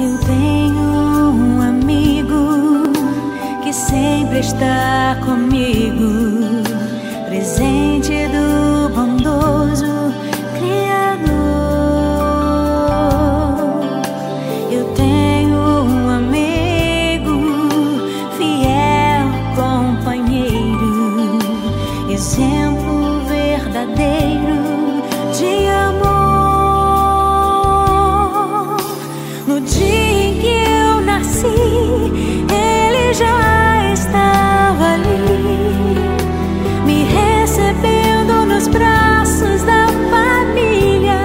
Eu tenho um amigo que sempre está comigo, presente do bondoso Criador. Eu tenho um amigo, fiel companheiro, exemplo verdadeiro de amor. No dia em que eu nasci, ele já estava ali, me recebendo nos braços da família.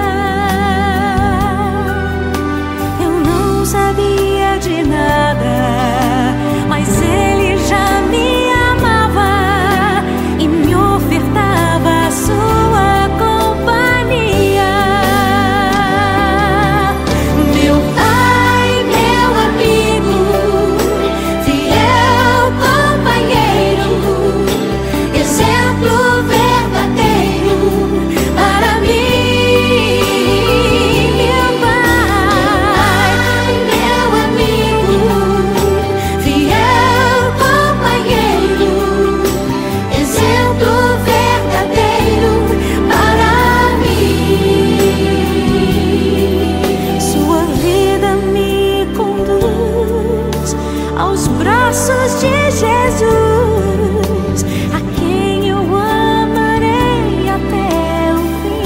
Eu não sabia de nada, mas ele já me amava e me ofertava a sua companhia. Meu pai, meu amigo, fiel companheiro, exemplo verdadeiro para mim. Meu pai, meu amigo, fiel companheiro, exemplo verdadeiro para mim. Sua vida me conduz aos braços de Jesus, a quem eu amarei até o fim.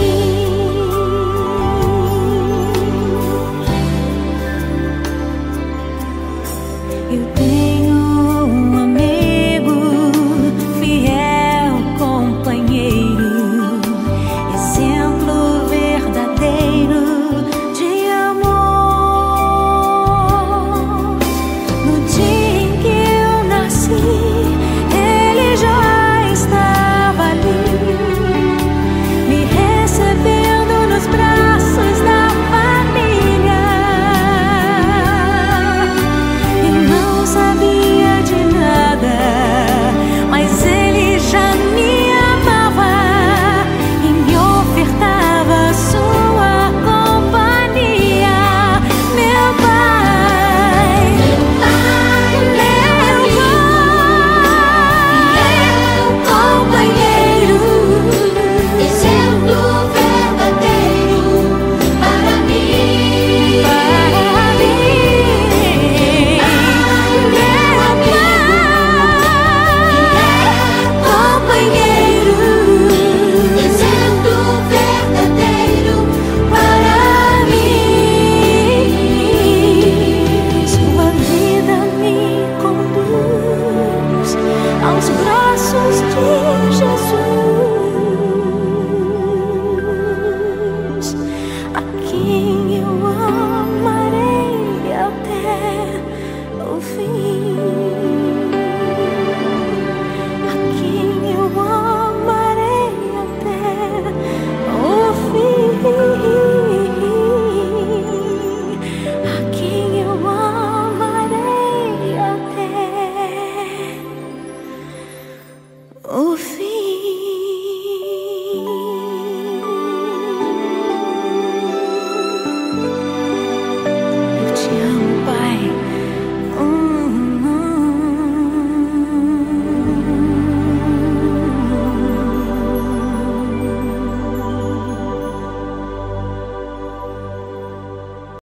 Eu tenho um amigo, fiel companheiro, exemplo verdadeiro de amor. No dia em que eu nasci, ele já estava ali, me recebendo nos braços da família. Eu não sabia de nada, mas ele já me amava e me ofertava a sua companhia. Meu pai, meu companheiro, exemplo verdadeiro para mim. Meu companheiro, exemplo verdadeiro para mim. Sua vida me conduz aos braços de Jesus, aqui